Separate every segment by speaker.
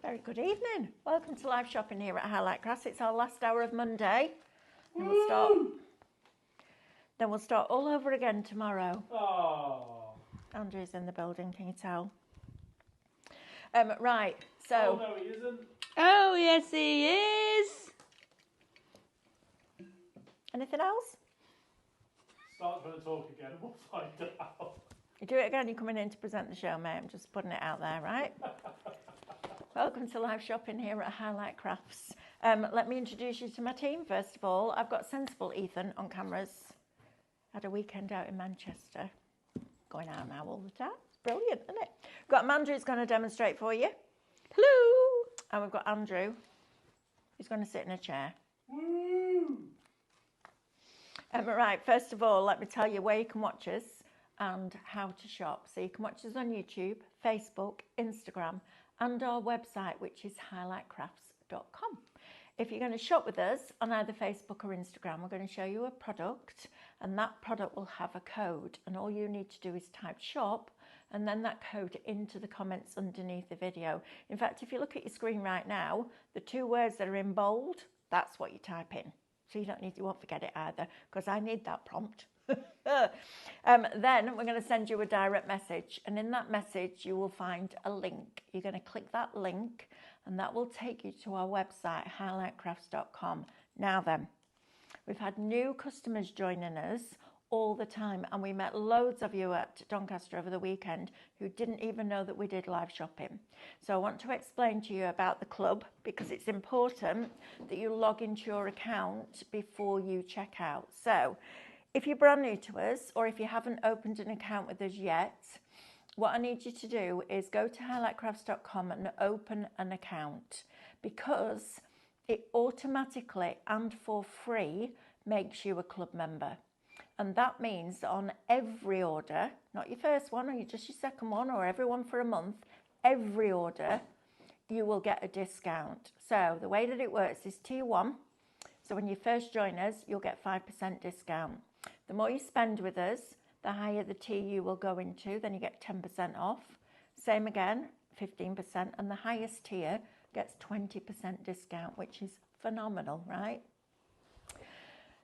Speaker 1: Very good evening. Welcome to live shopping here at Highlight Crafts. It's our last hour of Monday. And we'll start all over again tomorrow.
Speaker 2: Oh.
Speaker 1: Andrew's in the building, can you tell? Right, so...
Speaker 2: Oh, no, he isn't.
Speaker 3: Oh, yes, he is.
Speaker 1: Anything else?
Speaker 2: Start trying to talk again and we'll find out.
Speaker 1: You do it again, you're coming in to present the show, mate. I'm just putting it out there, right? Welcome to live shopping here at Highlight Crafts. Let me introduce you to my team. First of all, I've got Sensible Ethan on cameras. Had a weekend out in Manchester. Going out now all the time. It's brilliant, isn't it? We've got Amanda who's going to demonstrate for you. Hello! And we've got Andrew who's going to sit in a chair.
Speaker 2: Woo!
Speaker 1: Right, first of all, let me tell you where you can watch us and how to shop. So you can watch us on YouTube, Facebook, Instagram, and our website, which is highlightcrafts.com. If you're going to shop with us on either Facebook or Instagram, we're going to show you a product, and that product will have a code, and all you need to do is type shop and then that code into the comments underneath the video. In fact, if you look at your screen right now, the two words that are in bold, that's what you type in. So you won't forget it either, because I need that prompt. Then we're going to send you a direct message, and in that message you will find a link. You're going to click that link and that will take you to our website, highlightcrafts.com. Now then, we've had new customers joining us all the time, and we met loads of you at Doncaster over the weekend who didn't even know that we did live shopping. So I want to explain to you about the club, because it's important that you log into your account before you check out. So if you're brand new to us, or if you haven't opened an account with us yet, what I need you to do is go to highlightcrafts.com and open an account, because it automatically and for free makes you a club member. And that means that on every order, not your first one or just your second one or every one for a month, every order, you will get a discount. So the way that it works is tier 1. So when you first join us, you'll get 5% discount. The more you spend with us, the higher the tier you will go into, then you get 10% off. Same again, 15%, and the highest tier gets 20% discount, which is phenomenal, right?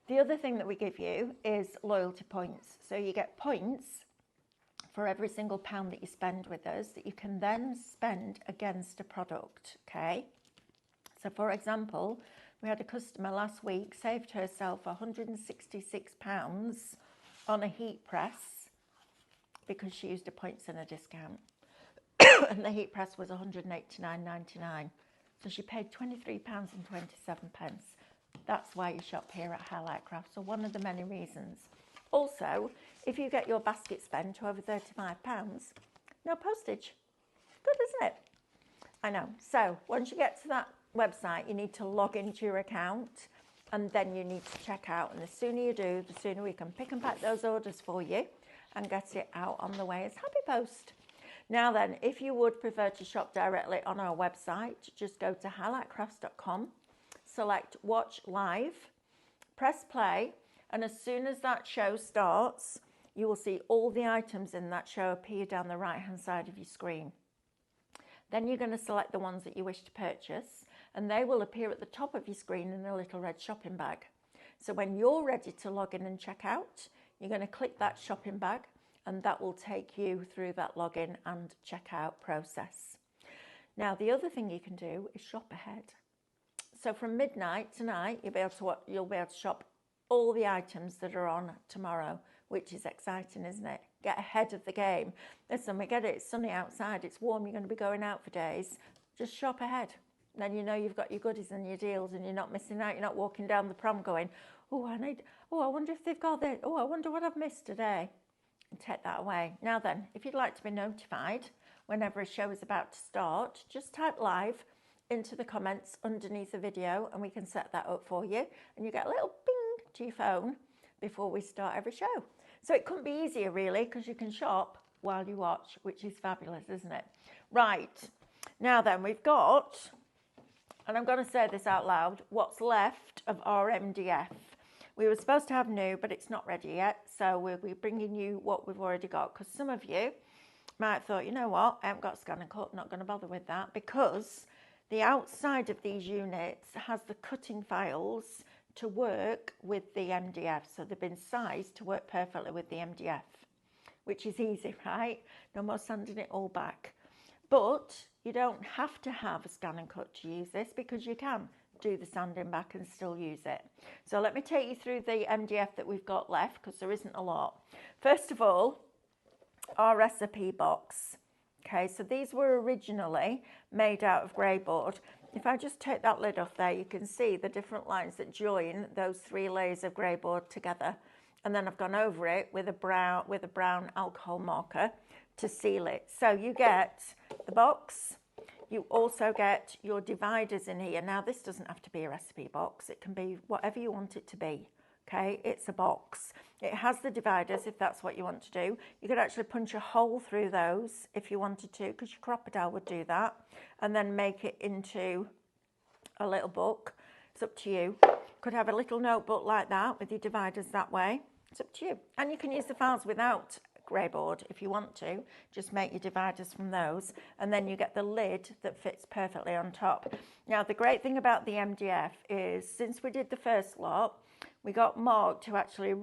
Speaker 1: The other thing that we give you is loyalty points. So you get points for every single £1 that you spend with us that you can then spend against a product, okay? So for example, we had a customer last week saved herself £166 on a heat press because she used her points and a discount. And the heat press was £189.99. So she paid £23.27. That's why you shop here at Highlight Crafts, so one of the many reasons. Also, if you get your basket spend to over £35, no postage. Good, isn't it? I know. So once you get to that website, you need to log into your account, and then you need to check out. And the sooner you do, the sooner we can pick and pack those orders for you and get it out on the way as Happy Post. Now then, if you would prefer to shop directly on our website, just go to highlightcrafts.com, select Watch Live, press play, and as soon as that show starts, you will see all the items in that show appear down the right-hand side of your screen. Then you're going to select the ones that you wish to purchase, and they will appear at the top of your screen in a little red shopping bag. So when you're ready to log in and check out, you're going to click that shopping bag, and that will take you through that login and checkout process. Now, the other thing you can do is shop ahead. So from midnight tonight, you'll be able to shop all the items that are on tomorrow, which is exciting, isn't it? Get ahead of the game. Listen, we get it, it's sunny outside, it's warm, you're going to be going out for days. Just shop ahead. Then you know you've got your goodies and your deals, and you're not missing out. You're not walking down the prom going, I wonder if they've got this. I wonder what I've missed today. And take that away. Now then, if you'd like to be notified whenever a show is about to start, just type live into the comments underneath the video, and we can set that up for you, and you get a little ping to your phone before we start every show. So it couldn't be easier really, because you can shop while you watch, which is fabulous, isn't it? Right, now then, we've got, and I'm going to say this out loud, what's left of our MDF. We were supposed to have new, but it's not ready yet, so we'll be bringing you what we've already got, because some of you might have thought, you know what, I haven't got scan and cut, not going to bother with that, because the outside of these units has the cutting files to work with the MDF. So they've been sized to work perfectly with the MDF, which is easy, right? No more sanding it all back. But you don't have to have a scan and cut to use this, because you can do the sanding back and still use it. So let me take you through the MDF that we've got left, because there isn't a lot. First of all, our recipe box. Okay, so these were originally made out of grey board. If I just take that lid off there, you can see the different lines that join those 3 layers of grey board together. And then I've gone over it with a brown alcohol marker to seal it. So you get the box. You also get your dividers in here. Now, this doesn't have to be a recipe box. It can be whatever you want it to be. Okay, it's a box. It has the dividers if that's what you want to do. You could actually punch a hole through those if you wanted to, because your crocodile would do that, and then make it into a little book. It's up to you. Could have a little notebook like that with your dividers that way. It's up to you. And you can use the files without grey board if you want to. Just make your dividers from those, and then you get the lid that fits perfectly on top. Now, the great thing about the MDF is, since we did the first lot, we got Mark to actually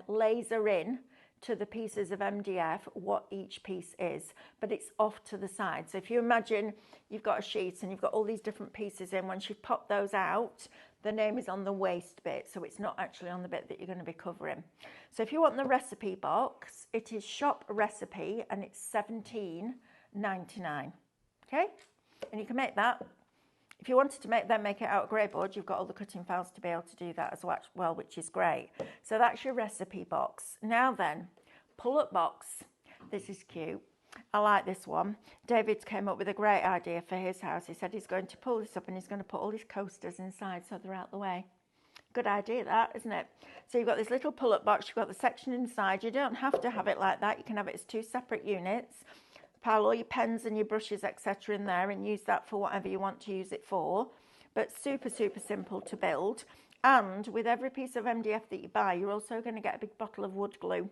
Speaker 1: laser in to the pieces of MDF what each piece is, but it's off to the side. So if you imagine you've got a sheet and you've got all these different pieces in, once you've popped those out, the name is on the waste bit, so it's not actually on the bit that you're going to be covering. So if you want the recipe box, it is shop recipe, and it's $17.99. Okay, and you can make that. If you wanted to make it out of grey board, you've got all the cutting files to be able to do that as well, which is great. So that's your recipe box. Now then, pull-up box. This is cute. I like this one. David came up with a great idea for his house. He said he's going to pull this up and he's going to put all his coasters inside so they're out the way. Good idea, that, isn't it? So you've got this little pull-up box. You've got the section inside. You don't have to have it like that. You can have it as 2 separate units. Pile all your pens and your brushes, etc. in there, and use that for whatever you want to use it for. But super, super simple to build. And with every piece of MDF that you buy, you're also going to get a big bottle of wood glue.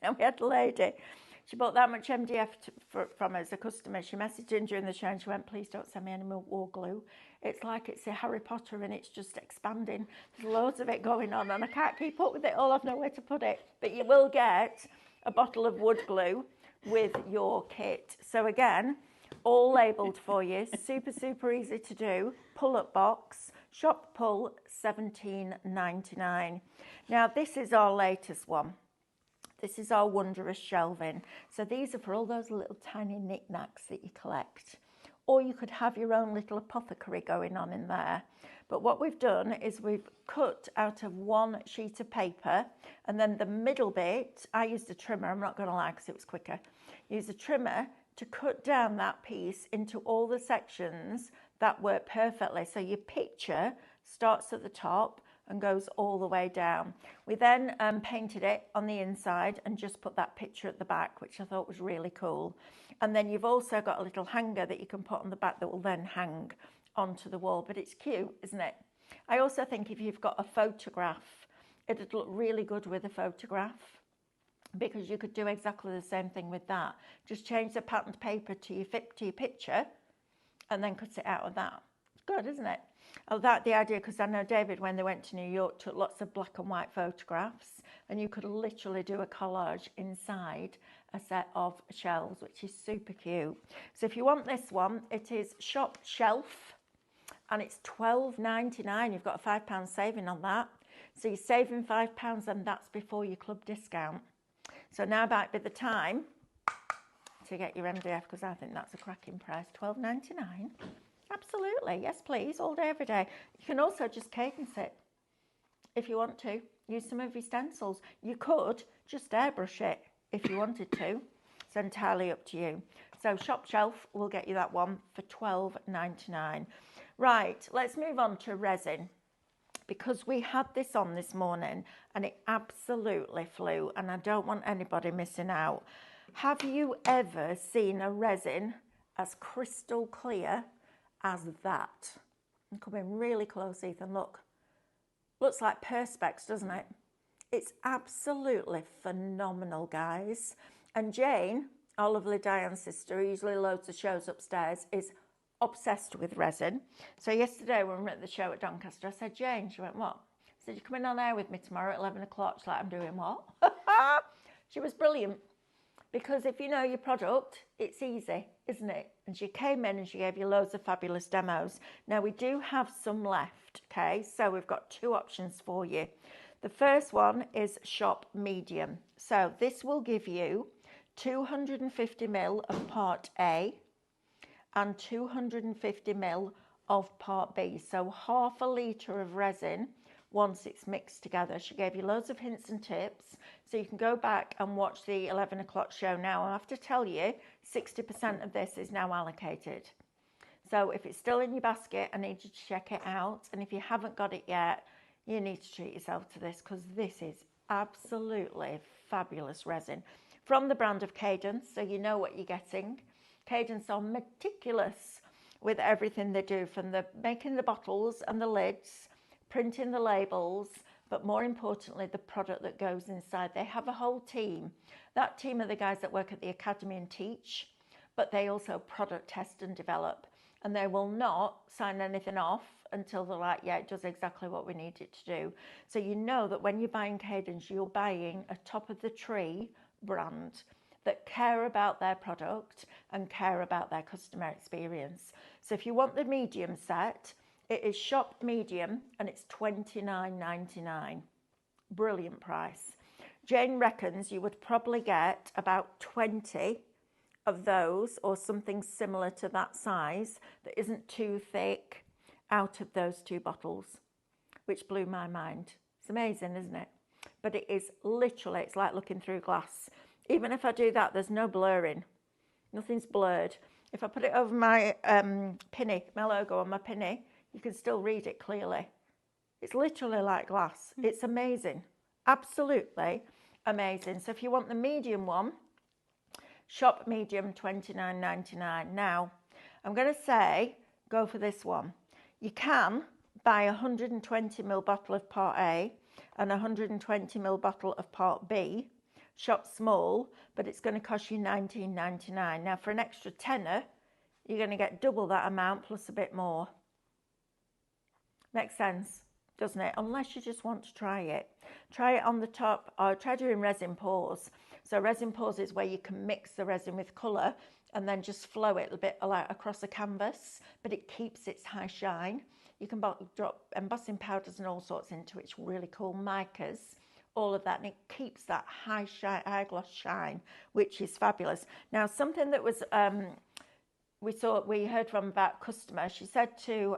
Speaker 1: And we had a lady, she bought that much MDF from us, a customer. She messaged in during the show and she went, please don't send me any more wood glue. It's like it's a Harry Potter and it's just expanding. There's loads of it going on and I can't keep up with it all. I've nowhere to put it. But you will get a bottle of wood glue with your kit. So again, all labelled for you, super, super easy to do. Pull-up box, shop pull, $17.99. Now this is our latest one. This is our wondrous shelving. So these are for all those little tiny knickknacks that you collect. Or you could have your own little apothecary going on in there. But what we've done is we've cut out of 1 sheet of paper, and then the middle bit, I used a trimmer, I'm not going to lie because it was quicker. Use a trimmer to cut down that piece into all the sections that work perfectly. So your picture starts at the top and goes all the way down. We then painted it on the inside and just put that picture at the back, which I thought was really cool. And then you've also got a little hanger that you can put on the back that will then hang onto the wall. But it's cute, isn't it? I also think if you've got a photograph, it'd look really good with a photograph, because you could do exactly the same thing with that. Just change the patterned paper to your picture and then cut it out of that. It's good, isn't it? Oh, that's the idea, because I know David, when they went to New York, took lots of black and white photographs, and you could literally do a collage inside a set of shelves, which is super cute. So if you want this one, it is shop shelf, and it's $12.99. You've got a £5 saving on that. So you're saving £5, and that's before your club discount. So now might be the time to get your MDF, because I think that's a cracking price. $12.99. Absolutely, yes please, all day, every day. You can also just cadence it if you want to. Use some of your stencils. You could just airbrush it if you wanted to. It's entirely up to you. So shop shelf will get you that one for $12.99. Right, let's move on to resin, because we had this on this morning and it absolutely flew, and I don't want anybody missing out. Have you ever seen a resin as crystal clear as that? I'm coming really close, Ethan, look. Looks like Perspex, doesn't it? It's absolutely phenomenal, guys. And Jane, our lovely Diane's sister, who usually loads the shows upstairs, is obsessed with resin. So yesterday when we were at the show at Doncaster, I said, Jane, she went, what? I said, you're coming on air with me tomorrow at 11 o'clock. She's like, I'm doing what? She was brilliant. Because if you know your product, it's easy, isn't it? And she came in and she gave you loads of fabulous demos. Now, we do have some left, okay? So we've got two options for you. The first one is shop medium. So this will give you 250 ml of part A and 250 ml of part B. So half a litre of resin once it's mixed together. She gave you loads of hints and tips, so you can go back and watch the 11 o'clock show now. I have to tell you, 60% of this is now allocated. So if it's still in your basket, I need you to check it out. And if you haven't got it yet, you need to treat yourself to this, because this is absolutely fabulous resin. From the brand of Cadence, so you know what you're getting. Cadence are meticulous with everything they do, from the making the bottles and the lids, printing the labels, but more importantly, the product that goes inside. They have a whole team. That team are the guys that work at the academy and teach, but they also product test and develop. And they will not sign anything off until they're like, yeah, it does exactly what we need it to do. So you know that when you're buying Cadence, you're buying a top of the tree brand that care about their product and care about their customer experience. So if you want the medium set, it is shop medium and it's $29.99. Brilliant price. Jane reckons you would probably get about 20 of those or something similar to that size that isn't too thick out of those two bottles, which blew my mind. It's amazing, isn't it? But it is literally, it's like looking through glass. Even if I do that, there's no blurring. Nothing's blurred. If I put it over my pinny, my logo on my pinny, you can still read it clearly. It's literally like glass. It's amazing. Absolutely amazing. So if you want the medium one, shop medium, $29.99. Now, I'm going to say, go for this one. You can buy a 120 ml bottle of part A and a 120 ml bottle of part B. Shop small, but it's going to cost you $19.99. Now, for an extra tenner, you're going to get double that amount plus a bit more. Makes sense, doesn't it? Unless you just want to try it. Try it on the top, or try doing resin pours. So resin pours is where you can mix the resin with colour and then just flow it a bit like across a canvas, but it keeps its high shine. You can drop embossing powders and all sorts into it. It's really cool. Micas, all of that, and it keeps that high gloss shine, which is fabulous. Now, something that was we heard from about customer, she said to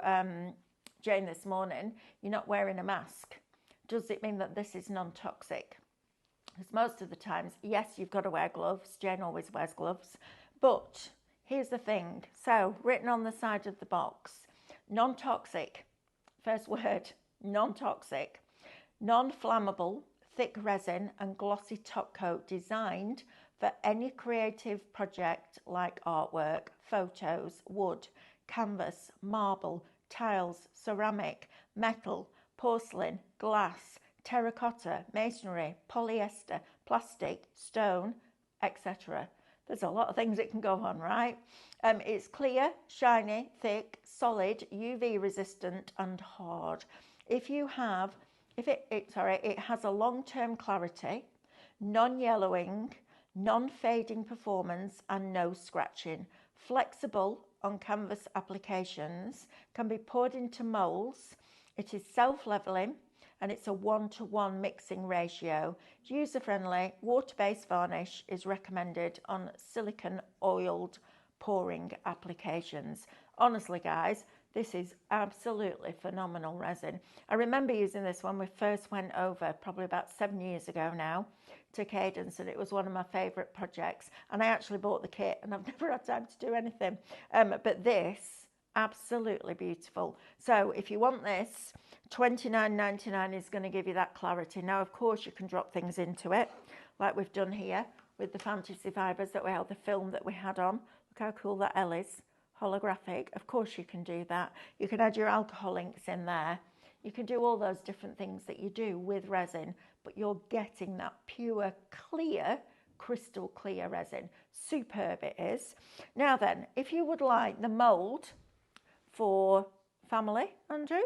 Speaker 1: Jane this morning, you're not wearing a mask. Does it mean that this is non-toxic? Because most of the times, yes, you've got to wear gloves. Jane always wears gloves. But here's the thing. So, written on the side of the box, non-toxic, first word, non-toxic, non-flammable, thick resin and glossy top coat designed for any creative project like artwork, photos, wood, canvas, marble, tiles, ceramic, metal, porcelain, glass, terracotta, masonry, polyester, plastic, stone, etc. There's a lot of things it can go on, right? It's clear, shiny, thick, solid, UV resistant and hard. It has a long-term clarity, non-yellowing, non-fading performance and no scratching. Flexible on canvas applications, can be poured into moulds. It is self-leveling and it's a 1-to-1 mixing ratio. User-friendly, water-based varnish is recommended on silicone oiled pouring applications. Honestly, guys, this is absolutely phenomenal resin. I remember using this when we first went over, probably about 7 years ago now, to Cadence, and it was one of my favourite projects. And I actually bought the kit, and I've never had time to do anything. But this, absolutely beautiful. So if you want this, $29.99 is going to give you that clarity. Now, of course, you can drop things into it, like we've done here with the Fantasy Fibres that we had, the film that we had on. Look how cool that L is. Holographic. Of course you can do that. You can add your alcohol inks in there. You can do all those different things that you do with resin, but you're getting that pure, clear, crystal clear resin. Superb it is. Now then, if you would like the mould for family, Andrew.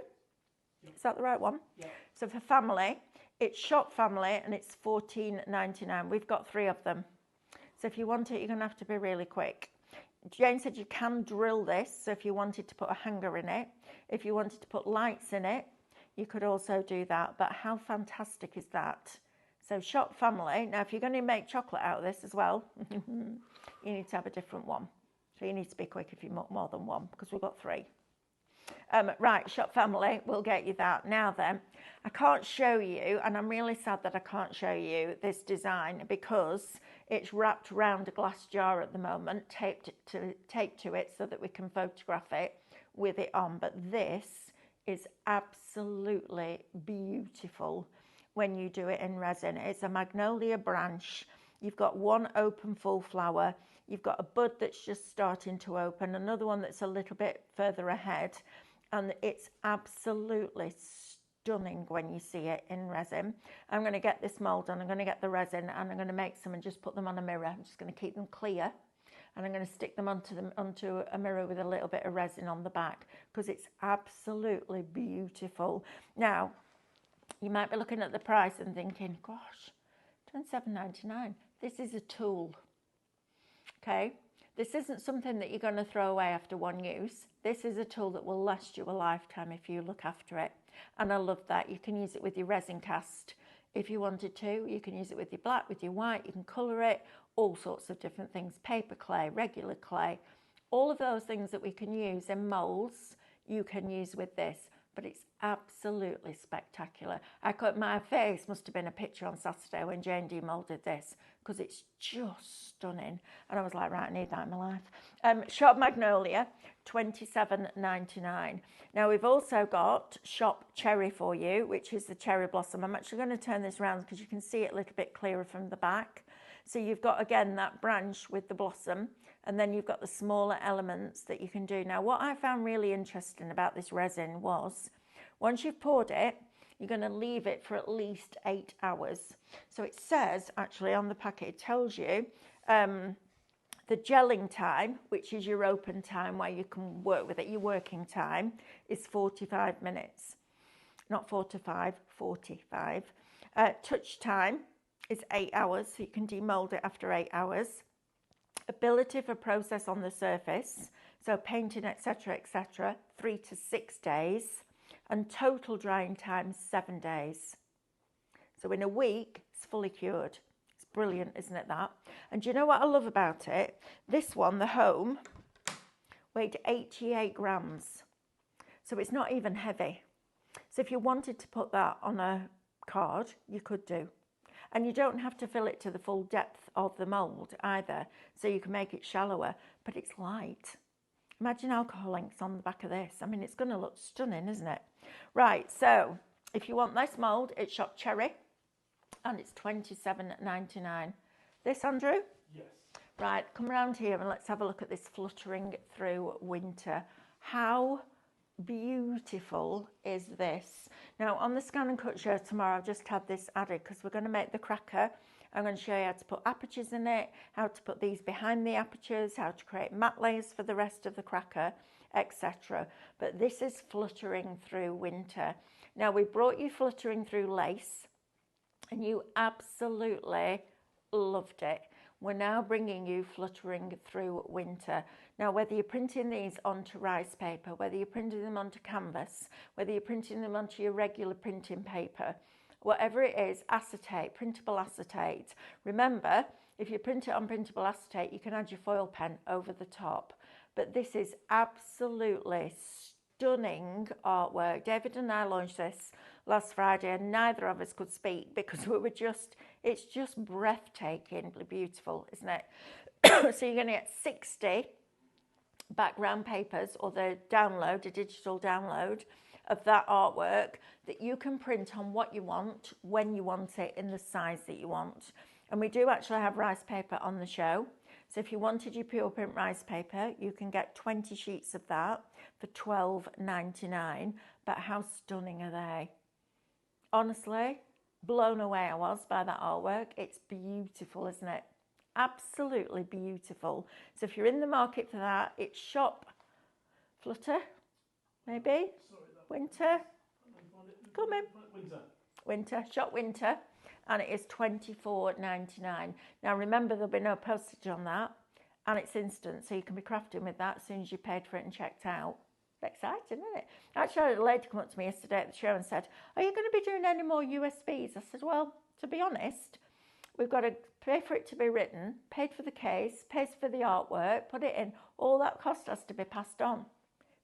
Speaker 1: Is that the right one?
Speaker 2: Yeah.
Speaker 1: So for family, it's shop family and it's $14.99. We've got 3 of them. So if you want it, you're going to have to be really quick. Jane said you can drill this. So if you wanted to put a hanger in it, if you wanted to put lights in it, you could also do that. But how fantastic is that? So shop family. Now, if you're going to make chocolate out of this as well, you need to have a different one. So you need to be quick if you want more than one, because we've got 3. Right, shop family, we'll get you that. Now then, I can't show you, and I'm really sad that I can't show you this design because it's wrapped around a glass jar at the moment, taped to it so that we can photograph it with it on. But this is absolutely beautiful when you do it in resin. It's a magnolia branch. You've got one open full flower. You've got a bud that's just starting to open, another one that's a little bit further ahead, and it's absolutely stunning when you see it in resin. I'm going to get this mould and I'm going to get the resin and I'm going to make some and just put them on a mirror. I'm just going to keep them clear and I'm going to stick them onto a mirror with a little bit of resin on the back because it's absolutely beautiful. Now, you might be looking at the price and thinking, gosh, $27.99. This is a tool. Okay, this isn't something that you're going to throw away after one use. This is a tool that will last you a lifetime if you look after it. And I love that. You can use it with your resin cast if you wanted to. You can use it with your black, with your white. You can colour it, all sorts of different things. Paper clay, regular clay. All of those things that we can use in moulds, you can use with this. But it's absolutely spectacular. My face must have been a picture on Saturday when Jane demoulded this because it's just stunning. And I was like, right, I need that in my life. Shop Magnolia, $27.99. Now we've also got Shop Cherry for you, which is the cherry blossom. I'm actually going to turn this around because you can see it a little bit clearer from the back. So you've got, again, that branch with the blossom, and then you've got the smaller elements that you can do. Now, what I found really interesting about this resin was, once you've poured it, you're going to leave it for at least 8 hours. So it says, actually, on the packet, it tells you the gelling time, which is your open time where you can work with it, your working time, is 45 minutes. Not 45, 45. Touch time is 8 hours, so you can demold it after 8 hours. Ability for process on the surface, so painting, etc., 3 to 6 days. And total drying time, 7 days. So in a week, it's fully cured. It's brilliant, isn't it, that? And do you know what I love about it? This one, the Home, weighed 88 grams. So it's not even heavy. So if you wanted to put that on a card, you could do. And you don't have to fill it to the full depth of the mould either. So you can make it shallower, but it's light. Imagine alcohol inks on the back of this. I mean, it's going to look stunning, isn't it? Right, so if you want this mould, it's Shop Cherry, and it's $27.99. This, Andrew?
Speaker 2: Yes.
Speaker 1: Right, come around here and let's have a look at this Fluttering Through Winter. How beautiful is this? Now, on the Scan and Cut show tomorrow, I've just had this added because we're going to make the cracker. I'm going to show you how to put apertures in it, how to put these behind the apertures, how to create matte layers for the rest of the cracker, etc. But this is Fluttering Through Winter. Now, we brought you Fluttering Through Lace, and you absolutely loved it. We're now bringing you Fluttering Through Winter. Now, whether you're printing these onto rice paper, whether you're printing them onto canvas, whether you're printing them onto your regular printing paper, whatever it is, acetate, printable acetate. Remember, if you print it on printable acetate, you can add your foil pen over the top. But this is absolutely stunning artwork. David and I launched this last Friday and neither of us could speak because it's just breathtakingly beautiful, isn't it? So you're going to get 60 background papers or the download, a digital download of that artwork that you can print on what you want, when you want it, in the size that you want. And we do actually have rice paper on the show. So if you wanted your pure print rice paper, you can get 20 sheets of that for $12.99. But how stunning are they? Honestly, blown away I was by that artwork. It's beautiful, isn't it? Absolutely beautiful. So if you're in the market for that, it's Shop Flutter maybe. Winter. Coming.
Speaker 2: Winter.
Speaker 1: Winter, shop winter, and it is $24.99. Now remember, there'll be no postage on that, and it's instant, so you can be crafting with that as soon as you paid for it and checked out. It's exciting, isn't it? Actually, I had a lady come up to me yesterday at the show and said, "Are you going to be doing any more USBs?" I said, "Well, to be honest, we've got to pay for it to be written, paid for the case, pays for the artwork, put it in. All that cost has to be passed on.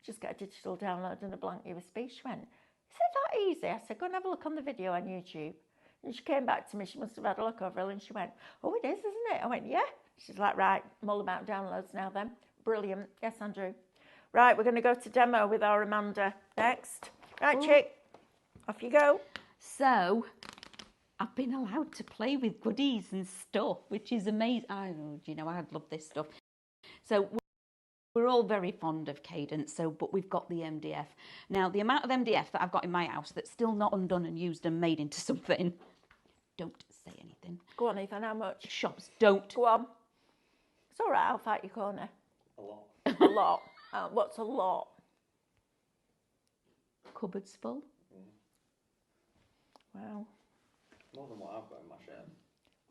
Speaker 1: Just get a digital download and a blank USB." She went, "Is it that easy?" I said, "Go and have a look on the video on YouTube." And she came back to me. She must have had a look over it, and she went, "Oh, it is, isn't it?" I went, "Yeah." She's like, "Right, I'm all about downloads now then." Brilliant. Yes, Andrew. Right, we're going to go to demo with our Amanda next. Right, chick, off you go.
Speaker 3: So, I've been allowed to play with goodies and stuff, which is amazing. I know, you know, I'd love this stuff. So, we're all very fond of Cadence, but we've got the MDF. Now, the amount of MDF that I've got in my house that's still not undone and used and made into something, don't say anything.
Speaker 1: Go on, Ethan, how much?
Speaker 3: Shops don't.
Speaker 1: Go on. It's all right, I'll fight your corner.
Speaker 2: A lot.
Speaker 1: A lot. What's a lot?
Speaker 3: Cupboards full.
Speaker 1: Wow.
Speaker 4: More than what I've got in my shed.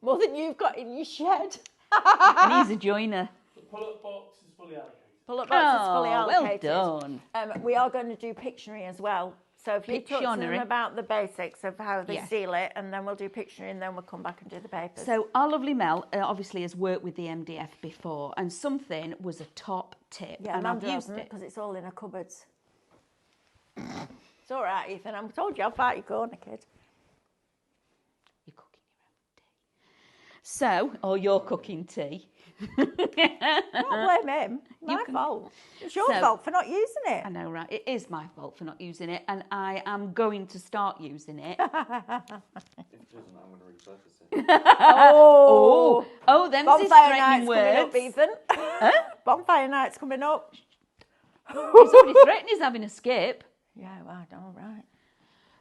Speaker 1: More than you've got in your shed.
Speaker 3: And he's a joiner.
Speaker 2: The pull-up box is fully allocated.
Speaker 1: Pull-up box is fully allocated.
Speaker 3: Well done.
Speaker 1: We are going to do Pictionary as well. So if you talk to them
Speaker 3: Pictionary.
Speaker 1: about the basics of how they
Speaker 3: Yeah.
Speaker 1: seal it, and then we'll do Pictionary, and then we'll come back and do the papers.
Speaker 3: So our lovely Mel obviously has worked with the MDF before, and something was a top tip,
Speaker 1: yeah,
Speaker 3: and I've
Speaker 1: Amanda
Speaker 3: used
Speaker 1: hasn't,
Speaker 3: it.
Speaker 1: because it's all in her cupboards. It's all right, Ethan. I told you I'll fight your corner, kid.
Speaker 3: You're cooking your own tea. So, or you're cooking tea.
Speaker 1: Don't blame him. My fault. It's your fault for not using it.
Speaker 3: I know, right? It is my fault for not using it, and I am going to start using it.
Speaker 4: If it doesn't, I'm going to repurpose it.
Speaker 3: Oh, them's his
Speaker 1: Bonfire
Speaker 3: threatening
Speaker 1: night's coming up,
Speaker 3: words.
Speaker 1: Ethan. Bonfire night's coming up.
Speaker 3: He's already threatened he's having a skip.
Speaker 1: Yeah, well, all right.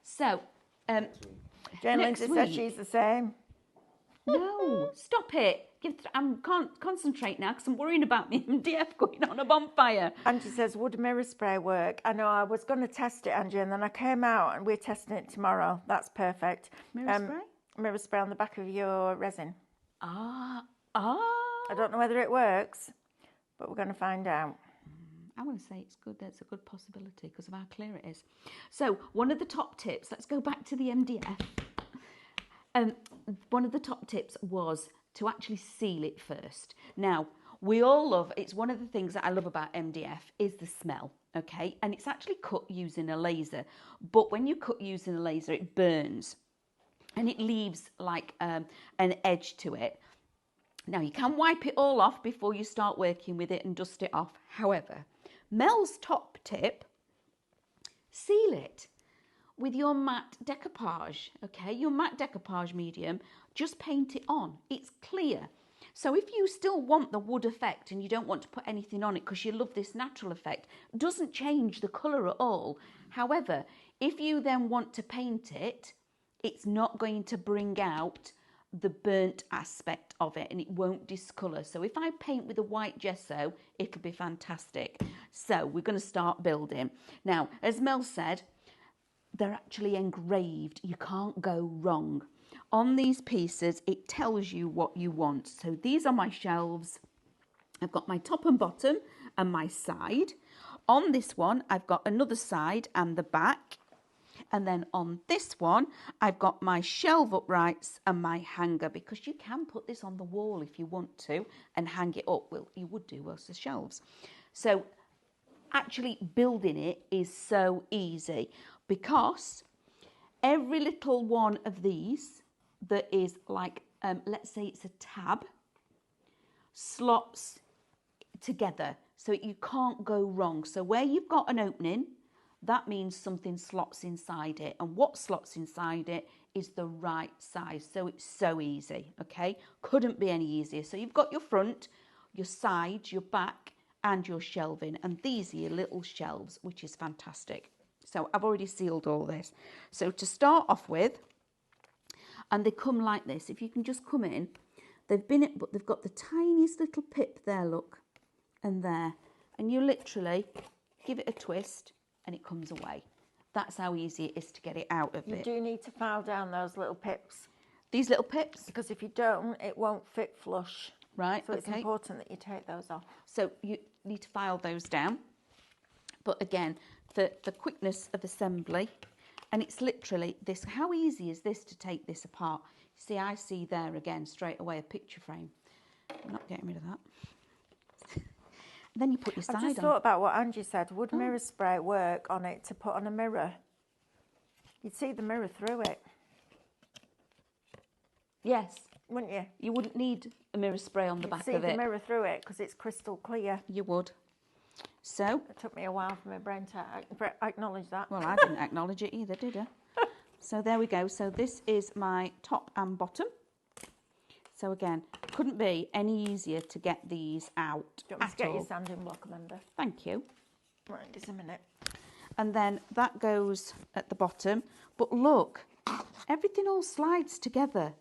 Speaker 3: So,
Speaker 1: Jane
Speaker 3: Next
Speaker 1: Lindsay says
Speaker 3: week.
Speaker 1: she's the same.
Speaker 3: no, stop it. I can't concentrate now because I'm worrying about my MDF going on a bonfire.
Speaker 1: Angie says, would mirror spray work? I know, I was going to test it, Angie, and then I came out and we're testing it tomorrow. That's perfect.
Speaker 3: Mirror spray?
Speaker 1: Mirror spray on the back of your resin.
Speaker 3: Ah.
Speaker 1: I don't know whether it works, but we're going to find out.
Speaker 3: I want to say it's good. That's a good possibility because of how clear it is. So one of the top tips, let's go back to the MDF. One of the top tips was to actually seal it first. Now, we all love, it's one of the things that I love about MDF is the smell, okay? And it's actually cut using a laser. But when you cut using a laser, it burns. And it leaves like an edge to it. Now, you can wipe it all off before you start working with it and dust it off. However, Mel's top tip, seal it with your matte decoupage, okay? Your matte decoupage medium, just paint it on. It's clear. So if you still want the wood effect and you don't want to put anything on it because you love this natural effect, it doesn't change the colour at all. However, if you then want to paint it, it's not going to bring out the burnt aspect of it and it won't discolour. So if I paint with a white gesso, it'll be fantastic. So we're going to start building. Now, as Mel said, they're actually engraved. You can't go wrong. On these pieces, it tells you what you want. So these are my shelves. I've got my top and bottom and my side. On this one, I've got another side and the back. And then on this one, I've got my shelf uprights and my hanger, because you can put this on the wall if you want to and hang it up. Well, you would do whilst the shelves. So actually building it is so easy because every little one of these that is like, let's say it's a tab, slots together so you can't go wrong. So where you've got an opening, that means something slots inside it, and what slots inside it is the right size. So it's so easy, okay? Couldn't be any easier. So you've got your front, your sides, your back, and your shelving, and these are your little shelves, which is fantastic. So I've already sealed all this. So to start off with, and they come like this. If you can just come in, they've got the tiniest little pip there, look, and there, and you literally give it a twist and it comes away. That's how easy it is to get it out of
Speaker 1: You
Speaker 3: it.
Speaker 1: do need to file down those little pips,
Speaker 3: These little pips,
Speaker 1: because if you don't, it won't fit flush.
Speaker 3: right?
Speaker 1: So it's
Speaker 3: Okay.
Speaker 1: important that you take those off.
Speaker 3: So you need to file those down. But again, for the quickness of assembly, and it's literally this, how easy is this to take this apart? See, I see there again, straight away, a picture frame. I'm not getting rid of that. Then you put your
Speaker 1: I've
Speaker 3: side
Speaker 1: just
Speaker 3: on.
Speaker 1: thought about what Angie said. Would mirror spray work on it to put on a mirror? You'd see the mirror through it,
Speaker 3: Yes,
Speaker 1: wouldn't you?
Speaker 3: you wouldn't need a mirror spray on the
Speaker 1: You'd
Speaker 3: back
Speaker 1: see
Speaker 3: of
Speaker 1: the
Speaker 3: it.
Speaker 1: mirror through it because it's crystal clear.
Speaker 3: You would. So,
Speaker 1: It took me a while for my brain to acknowledge that.
Speaker 3: well, I didn't acknowledge it either, did I? So there we go. So this is my top and bottom. So again, couldn't be any easier to get these out
Speaker 1: Do you want me to
Speaker 3: at
Speaker 1: get
Speaker 3: all.
Speaker 1: your sanding block, Amanda?
Speaker 3: Thank you.
Speaker 1: Right, just a minute.
Speaker 3: And then that goes at the bottom. But look, everything all slides together.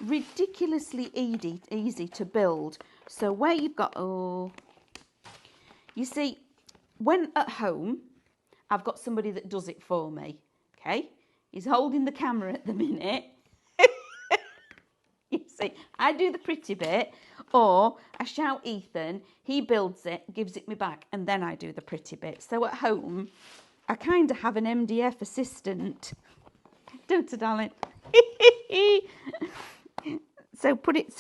Speaker 3: Ridiculously easy to build. So where you've got, oh, you see, when at home, I've got somebody that does it for me, okay? He's holding the camera at the minute. You see, I do the pretty bit, or I shout Ethan, he builds it, gives it me back, and then I do the pretty bit. So at home, I kind of have an MDF assistant. Don't I, darling? So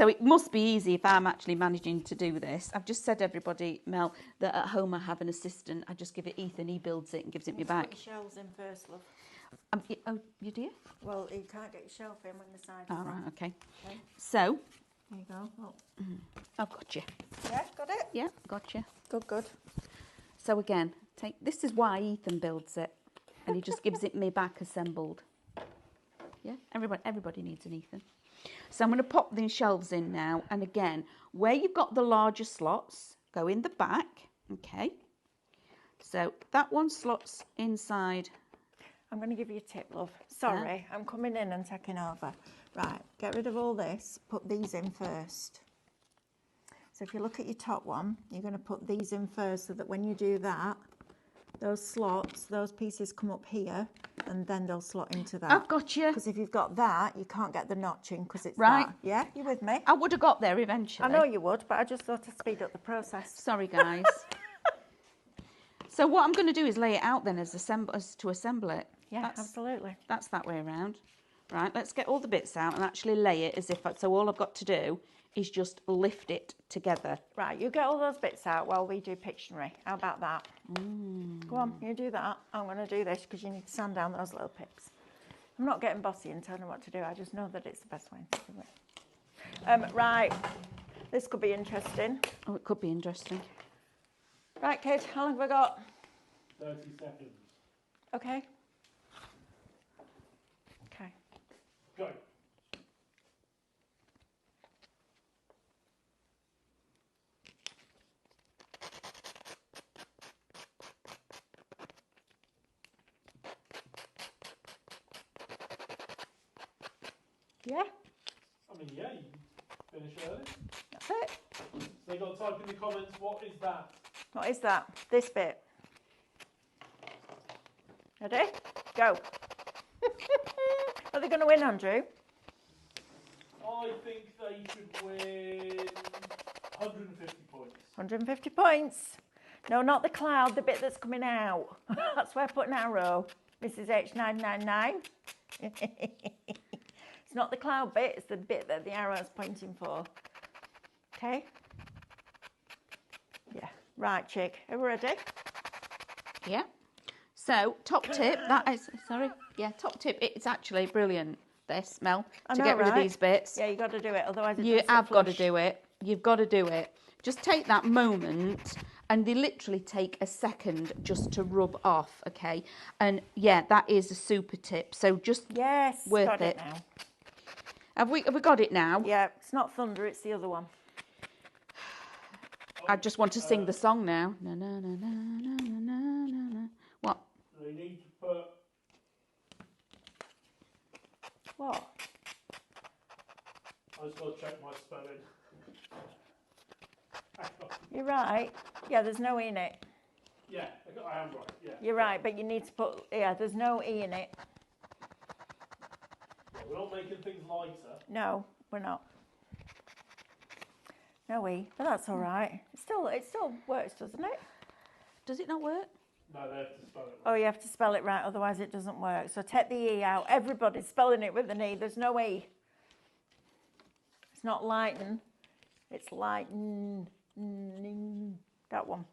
Speaker 3: it must be easy if I'm actually managing to do this. I've just said everybody, Mel, that at home I have an assistant. I just give it Ethan, he builds it and gives it me back.
Speaker 1: Put your shelves in first, love.
Speaker 3: Oh, you do?
Speaker 1: Well, you can't get your shelf in when the sides
Speaker 3: All
Speaker 1: are
Speaker 3: right,
Speaker 1: on.
Speaker 3: okay.
Speaker 1: Okay.
Speaker 3: So,
Speaker 1: There you go. Oh.
Speaker 3: I've got you.
Speaker 1: Yeah, got it?
Speaker 3: Yeah, got you.
Speaker 1: Good, good.
Speaker 3: So again, this is why Ethan builds it, and he just gives it me back assembled. Yeah, everybody needs an Ethan. So I'm going to pop these shelves in now, and again, where you've got the larger slots, go in the back, okay? So that one slots inside.
Speaker 1: I'm going to give you a tip, love. Sorry, I'm coming in and taking over. Right, get rid of all this. Put these in first. So if you look at your top one, you're going to put these in first so that when you do that, those slots, those pieces come up here and then they'll slot into that.
Speaker 3: I've got you.
Speaker 1: Because if you've got that, you can't get the notching because it's
Speaker 3: Right.
Speaker 1: that. Yeah, you with me?
Speaker 3: I would have got there eventually.
Speaker 1: I know you would, but I just thought to speed up the process.
Speaker 3: Sorry, guys. So what I'm going to do is lay it out then as to assemble it.
Speaker 1: Yeah, absolutely.
Speaker 3: That's that way around. Right, let's get all the bits out and actually lay it as if, so all I've got to do is just lift it together.
Speaker 1: Right, you get all those bits out while we do Pictionary. How about that? Go on, you do that. I'm going to do this because you need to sand down those little pips. I'm not getting bossy and telling them what to do. I just know that it's the best way to do it. Right, this could be interesting.
Speaker 3: Oh, it could be interesting.
Speaker 1: Right, Kate, how long have we got?
Speaker 2: 30 seconds.
Speaker 1: Okay. Okay.
Speaker 2: Go.
Speaker 1: Yeah,
Speaker 2: I mean, yeah, you finish early.
Speaker 1: that's it.
Speaker 2: So you got to type in the comments, what is that?
Speaker 1: What is that? This bit. Ready? Go. Are they going to win, Andrew?
Speaker 2: I think they should win 150 points.
Speaker 1: 150 points. No, not the cloud, the bit that's coming out. That's where I put an arrow. Mrs. H999. It's not the cloud bit, it's the bit that the arrow's pointing for. Okay? Yeah. Right, chick. Are we ready?
Speaker 3: Yeah. So, top tip, that is, sorry, yeah, top tip, it's actually brilliant, this, Mel,
Speaker 1: I
Speaker 3: to
Speaker 1: know,
Speaker 3: get rid of
Speaker 1: right?
Speaker 3: these bits.
Speaker 1: Yeah, you got to do it, otherwise it
Speaker 3: You
Speaker 1: doesn't sit
Speaker 3: have got to
Speaker 1: flush.
Speaker 3: do it. You've got to do it. Just take that moment, and they literally take a second just to rub off, okay? And yeah, that is a super tip. So just
Speaker 1: Yes,
Speaker 3: worth
Speaker 1: got it
Speaker 3: it.
Speaker 1: now.
Speaker 3: Have we got it now?
Speaker 1: Yeah, it's not thunder, it's the other one.
Speaker 3: I just want to sing the song now. Na na na na na na na na. What?
Speaker 2: They need to put,
Speaker 1: What?
Speaker 2: I just got to check my spelling. Hang on.
Speaker 1: You're right. Yeah, there's no E in it.
Speaker 2: Yeah, I am right. Yeah.
Speaker 1: You're right, but you need to put, yeah, there's no E in it.
Speaker 2: We're not making things lighter.
Speaker 1: No, we're not. No E, but that's all right. It still works, doesn't it?
Speaker 3: Does it not work?
Speaker 2: No, they have to spell it
Speaker 1: Oh,
Speaker 2: right.
Speaker 1: you have to spell it right, otherwise it doesn't work. So take the E out. Everybody's spelling it with an E. There's no E. It's not lighten. It's lighten. That one.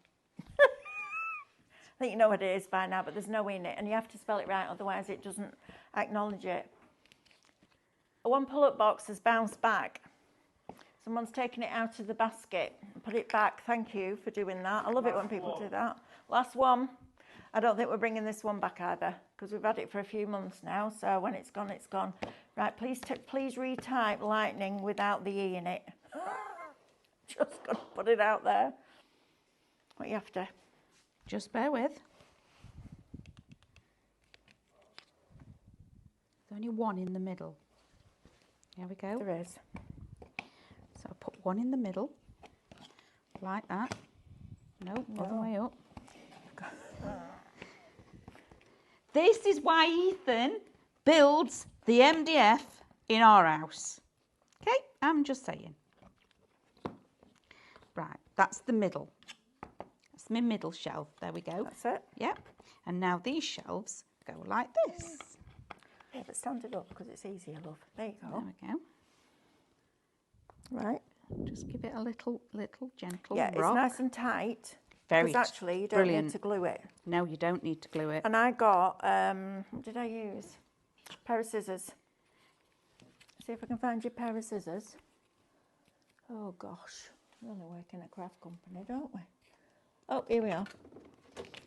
Speaker 1: I think you know what it is by now, but there's no E in it. And you have to spell it right, otherwise it doesn't acknowledge it. One pull-up box has bounced back. Someone's taken it out of the basket and put it back. Thank you for doing that. I love it when people do that. Last one. I don't think we're bringing this one back either because we've had it for a few months now. So when it's gone, it's gone. Right, please retype lightning without the E in it. Just got to put it out there. What you have to.
Speaker 3: Just bear with. There's only one in the middle. There we go.
Speaker 1: There is.
Speaker 3: So I put one in the middle, like that. No, other way up. This is why Ethan builds the MDF in our house. Okay, I'm just saying. Right, that's the middle. That's my middle shelf. There we go.
Speaker 1: That's it.
Speaker 3: Yep. And now these shelves go like this.
Speaker 1: Yeah, but stand it up because it's easier, love. There you go.
Speaker 3: There we go.
Speaker 1: Right.
Speaker 3: Just give it a little gentle
Speaker 1: Yeah,
Speaker 3: rock.
Speaker 1: it's nice and tight.
Speaker 3: Very
Speaker 1: Because actually you don't
Speaker 3: brilliant.
Speaker 1: need to glue it.
Speaker 3: No, you don't need to glue it.
Speaker 1: And I got, what did I use? A pair of scissors. See if I can find you a pair of scissors. Oh gosh, we only work in a craft company, don't we? Oh, here we are.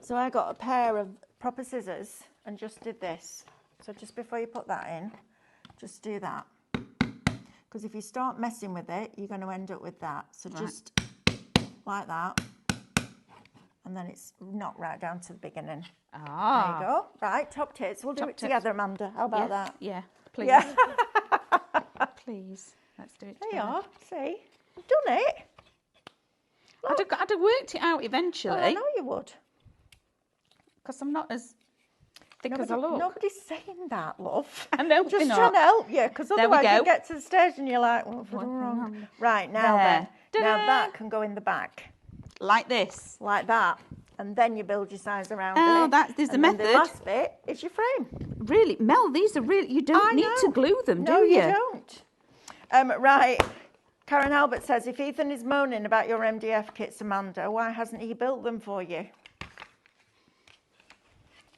Speaker 1: So I got a pair of proper scissors and just did this. So just before you put that in, just do that. Because if you start messing with it, you're going to end up with that. So just like that. And then it's not right down to the beginning.
Speaker 3: Ah.
Speaker 1: There you go. Right, top tips. We'll do
Speaker 3: Top
Speaker 1: it
Speaker 3: tips.
Speaker 1: together, Amanda. How about that?
Speaker 3: Yeah, please.
Speaker 1: Yeah.
Speaker 3: Please. Let's do it
Speaker 1: There you
Speaker 3: together.
Speaker 1: are. See? You've done it.
Speaker 3: I'd have worked it out eventually.
Speaker 1: Oh, I know you would.
Speaker 3: Because I'm not as thick as I look.
Speaker 1: Nobody's saying that, love.
Speaker 3: I know,
Speaker 1: Just
Speaker 3: we're
Speaker 1: trying
Speaker 3: not.
Speaker 1: to help you, because
Speaker 3: There we
Speaker 1: otherwise you
Speaker 3: go.
Speaker 1: get to the stage and you're like, what have I done wrong? Right, now
Speaker 3: There.
Speaker 1: then. Now
Speaker 3: Ta-da.
Speaker 1: that can go in the back,
Speaker 3: Like this.
Speaker 1: like that. And then you build your size around
Speaker 3: Oh,
Speaker 1: it.
Speaker 3: there's a
Speaker 1: and then
Speaker 3: method.
Speaker 1: the last bit is your frame.
Speaker 3: Really, Mel, these are really, you don't need to
Speaker 1: know.
Speaker 3: glue them,
Speaker 1: No,
Speaker 3: do you?
Speaker 1: don't. Right. Karen Albert says, if Ethan is moaning about your MDF kits, Amanda, why hasn't he built them for you?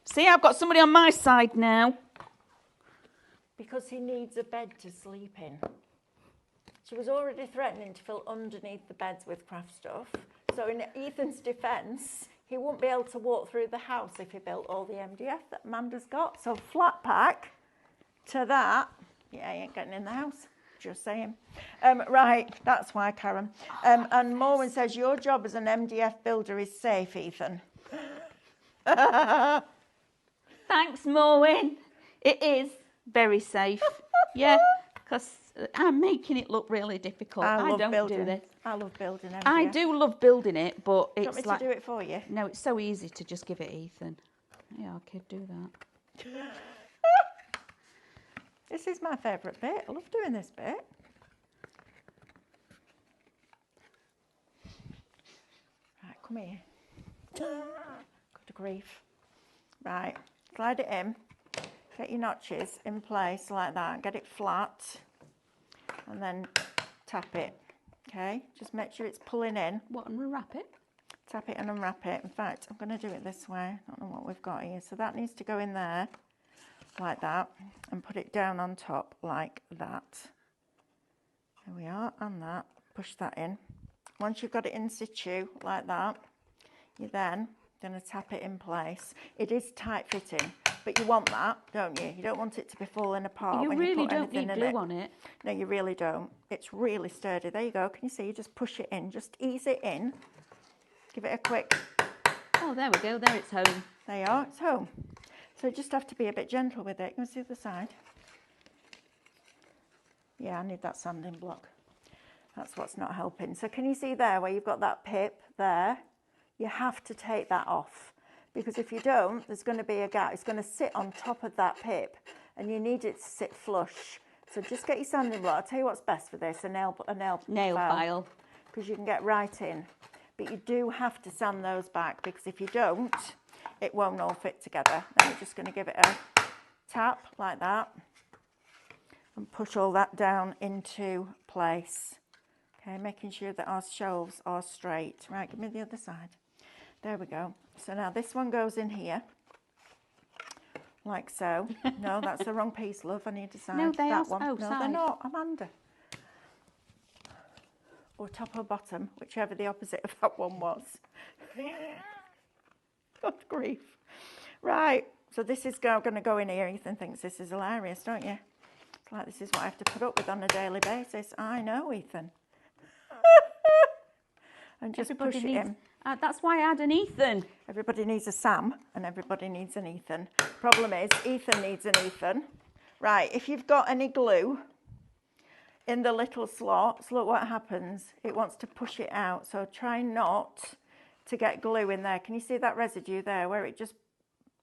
Speaker 3: See, I've got somebody on my side now.
Speaker 1: Because he needs a bed to sleep in. She was already threatening to fill underneath the beds with craft stuff. So in Ethan's defence, he wouldn't be able to walk through the house if he built all the MDF that Amanda's got. So flat pack to that, yeah, he ain't getting in the house. Just saying. Right, that's why, Karen. And Morwen says, your job as an MDF builder is safe, Ethan.
Speaker 3: Thanks, Morwen. It is very safe. Yeah, because I'm making it look really difficult. I
Speaker 1: love
Speaker 3: don't
Speaker 1: building.
Speaker 3: do this.
Speaker 1: I love building MDF.
Speaker 3: I do love building it, but
Speaker 1: Do you
Speaker 3: it's
Speaker 1: want me
Speaker 3: like...
Speaker 1: to do it for you?
Speaker 3: No, it's so easy to just give it Ethan. Yeah, kid, do that.
Speaker 1: This is my favourite bit. I love doing this bit. Right, come here. Good grief. Right, slide it in. Get your notches in place like that. Get it flat. And then tap it. Okay, just make sure it's pulling in.
Speaker 3: What, and unwrap it?
Speaker 1: Tap it and unwrap it. In fact, I'm going to do it this way. I don't know what we've got here. So that needs to go in there like that and put it down on top like that. There we are, and that. Push that in. Once you've got it in situ like that, you're then going to tap it in place. It is tight fitting, but you want that, don't you? You don't want it to be falling apart
Speaker 3: You
Speaker 1: when
Speaker 3: really
Speaker 1: you put
Speaker 3: don't
Speaker 1: anything
Speaker 3: need
Speaker 1: in
Speaker 3: glue
Speaker 1: it.
Speaker 3: on it.
Speaker 1: No, you really don't. It's really sturdy. There you go. Can you see? You just push it in. Just ease it in. Give it a quick...
Speaker 3: Oh, there we go. There it's home.
Speaker 1: There you are. It's home. So you just have to be a bit gentle with it. You can see the other side. Yeah, I need that sanding block. That's what's not helping. So can you see there where you've got that pip there? you have to take that off, because if you don't, there's going to be a gap. It's going to sit on top of that pip, and you need it to sit flush. So just get your sanding block. I'll tell you what's best for this, a nail file, because you can get right in. But you do have to sand those back, because if you don't, it won't all fit together. Then we're just going to give it a tap like that and push all that down into place. Okay, making sure that our shelves are straight. Right, give me the other side. There we go. So now this one goes in here, like so. No, that's the wrong piece, love. I need to side.
Speaker 3: No, they
Speaker 1: that
Speaker 3: are.
Speaker 1: one.
Speaker 3: Oh,
Speaker 1: no,
Speaker 3: side.
Speaker 1: they're not. Amanda. Or top or bottom, whichever the opposite of that one was. Good grief. Right, so this is going to go in here. Ethan thinks this is hilarious, don't you? It's like this is what I have to put up with on a daily basis. I know, Ethan. And just
Speaker 3: Everybody
Speaker 1: push it
Speaker 3: needs,
Speaker 1: in.
Speaker 3: that's why I had an Ethan.
Speaker 1: Everybody needs a Sam and everybody needs an Ethan. Problem is, Ethan needs an Ethan. Right, if you've got any glue in the little slots, look what happens. It wants to push it out. So try not to get glue in there. Can you see that residue there where it just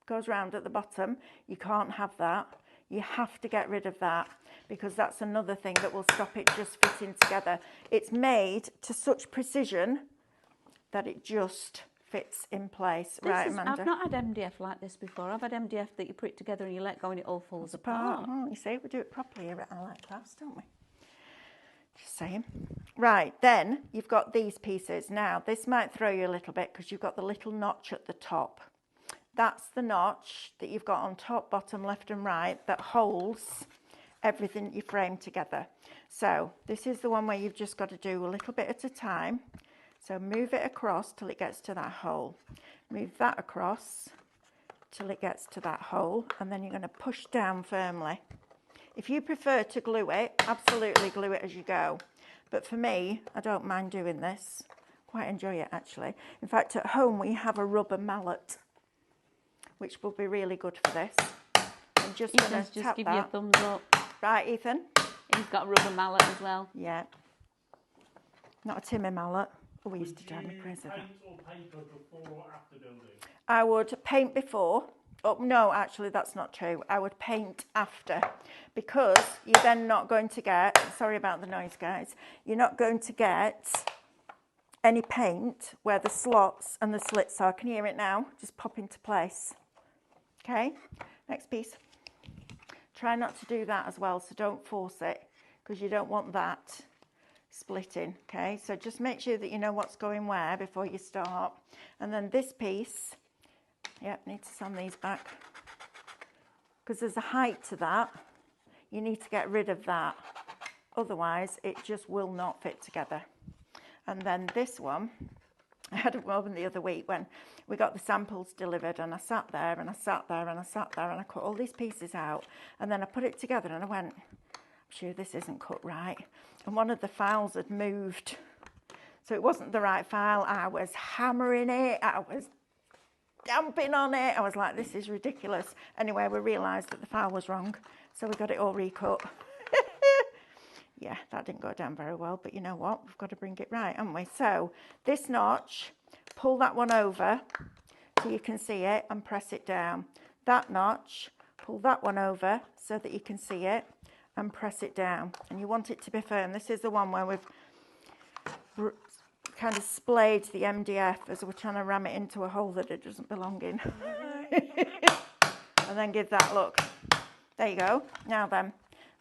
Speaker 1: goes round at the bottom? You can't have that. You have to get rid of that, because that's another thing that will stop it just fitting together. It's made to such precision that it just fits in place. Right, Amanda?
Speaker 3: I've not had MDF like this before. I've had MDF that you put it together and you let go and it all falls apart.
Speaker 1: Oh, you see, we do it properly here at I Like Crafts, don't we? Just saying. Right, then you've got these pieces. Now, this might throw you a little bit because you've got the little notch at the top. That's the notch that you've got on top, bottom, left and right that holds everything you frame together. So this is the one where you've just got to do a little bit at a time. So move it across till it gets to that hole. Move that across till it gets to that hole, and then you're going to push down firmly. If you prefer to glue it, absolutely glue it as you go. But for me, I don't mind doing this. Quite enjoy it, actually. In fact, at home we have a rubber mallet, which will be really good for this. I'm just going to tap
Speaker 3: give
Speaker 1: that.
Speaker 3: you a thumbs up.
Speaker 1: Right, Ethan?
Speaker 3: He's got a rubber mallet as well.
Speaker 1: Yeah. Not a Timmy mallet. Oh, we used to drive me crazy.
Speaker 2: Paint or paper before or after building?
Speaker 1: I would paint before. Oh, no, actually, that's not true. I would paint after, because you're then not going to get, sorry about the noise, guys, you're not going to get any paint where the slots and the slits are. Can you hear it now? Just pop into place. Okay, next piece. Try not to do that as well, so don't force it, because you don't want that splitting. Okay, so just make sure that you know what's going where before you start. And then this piece, yep, need to sand these back, because there's a height to that. You need to get rid of that, otherwise it just will not fit together. And then this one, I had a moment the other week when we got the samples delivered, and I sat there and I sat there and I sat there and I cut all these pieces out, and then I put it together and I went, I'm sure this isn't cut right. And one of the files had moved, so it wasn't the right file. I was hammering it, I was damping on it. I was like, this is ridiculous. Anyway, we realised that the file was wrong, so we got it all recut. Yeah, that didn't go down very well, but you know what? We've got to bring it right, haven't we? So this notch, pull that one over so you can see it and press it down. That notch, pull that one over so that you can see it and press it down. And you want it to be firm. This is the one where we've kind of splayed the MDF as we're trying to ram it into a hole that it doesn't belong in. And then give that look. There you go. Now then,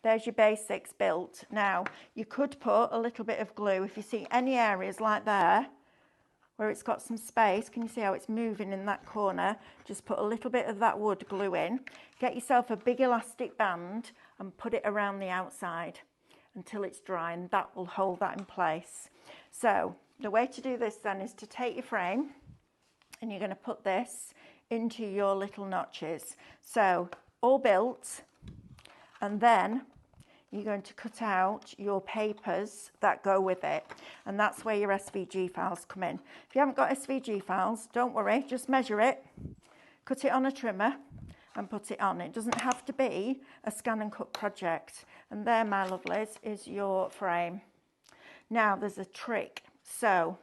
Speaker 1: there's your basics built. Now, you could put a little bit of glue. If you see any areas like there, where it's got some space, can you see how it's moving in that corner? Just put a little bit of that wood glue in. Get yourself a big elastic band and put it around the outside until it's dry, and that will hold that in place. So, the way to do this then is to take your frame and you're going to put this into your little notches. So, all built, and then you're going to cut out your papers that go with it, and that's where your SVG files come in. If you haven't got SVG files, don't worry, just measure it, cut it on a trimmer and put it on. It doesn't have to be a scan and cut project. And there, my lovelies, is your frame. Now there's a trick. So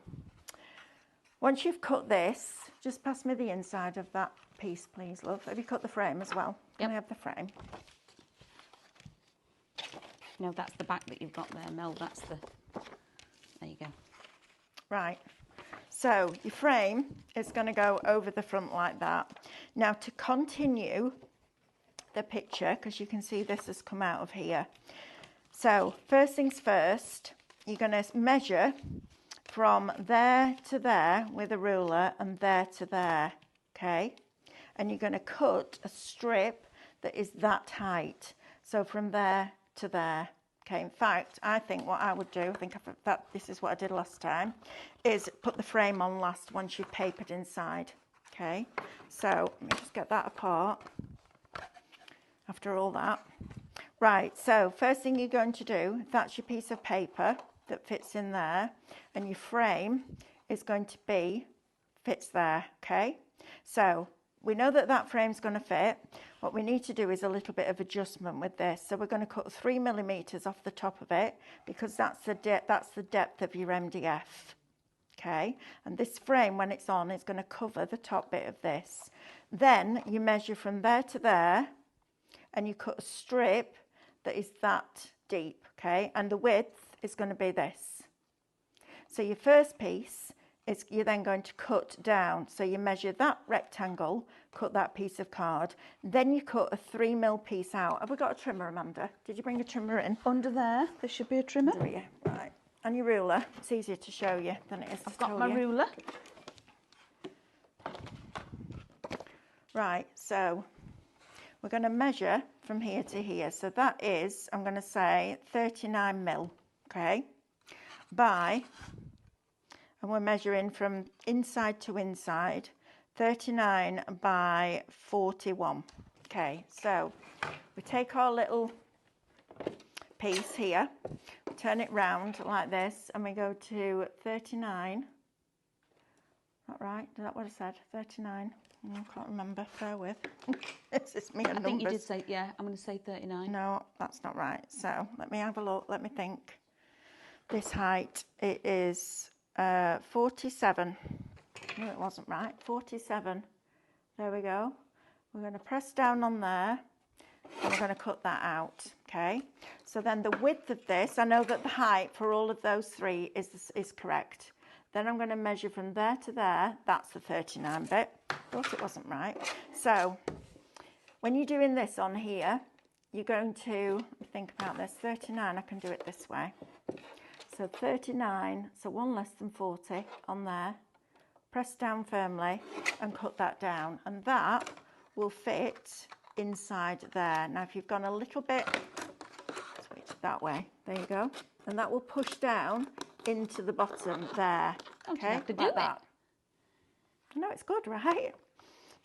Speaker 1: Once you've cut this, just pass me the inside of that piece, please, love. Have you cut the frame as well? Can I have the frame?
Speaker 3: No, that's the back that you've got there, Mel. That's the... There you go.
Speaker 1: Right. So your frame is going to go over the front like that. Now to continue the picture, because you can see this has come out of here. So first things first, you're going to measure from there to there with a ruler and there to there, okay? And you're going to cut a strip that is that height. So from there to there. Okay, in fact, I think what I would do, I think this is what I did last time, is put the frame on last once you've papered inside. Okay, so let me just get that apart after all that. Right, so first thing you're going to do, if that's your piece of paper that fits in there, and your frame is going to be, fits there, okay? So we know that that frame's going to fit. What we need to do is a little bit of adjustment with this. So we're going to cut 3 millimeters off the top of it, because that's the depth of your MDF. Okay, and this frame, when it's on, is going to cover the top bit of this. Then you measure from there to there, and you cut a strip that is that deep. Okay, and the width is going to be this. So your first piece is you're then going to cut down. So you measure that rectangle, cut that piece of card, then you cut a 3mm piece out. Have we got a trimmer, Amanda? Did you bring a trimmer in?
Speaker 3: Under there should be a trimmer.
Speaker 1: There we go. Right. And your ruler. It's easier to show you than it is to tell you.
Speaker 3: I've got my ruler.
Speaker 1: Right, so we're going to measure from here to here. So that is, I'm going to say 39mm, okay, and we're measuring from inside to inside, 39 by 41. Okay, so we take our little piece here, turn it round like this, and we go to 39. Not right? Is that what I said? 39. I can't remember. Bear with. It's just me and
Speaker 3: I think
Speaker 1: numbers.
Speaker 3: you did say, yeah, I'm going to say 39.
Speaker 1: No, that's not right. So let me have a look. Let me think. This height, it is 47. No, it wasn't right. 47. There we go. We're going to press down on there, and we're going to cut that out. Okay. So then the width of this, I know that the height for all of those three is correct. Then I'm going to measure from there to there. That's the 39 bit. Thought it wasn't right. So when you're doing this on here, you're going to think about this. 39, I can do it this way. So 39, so one less than 40 on there. Press down firmly and cut that down. And that will fit inside there. Now, if you've gone a little bit, switch that way. There you go. And that will push down into the bottom there.
Speaker 3: Don't you
Speaker 1: Okay,
Speaker 3: have to do
Speaker 1: like
Speaker 3: it?
Speaker 1: that. I know it's good, right?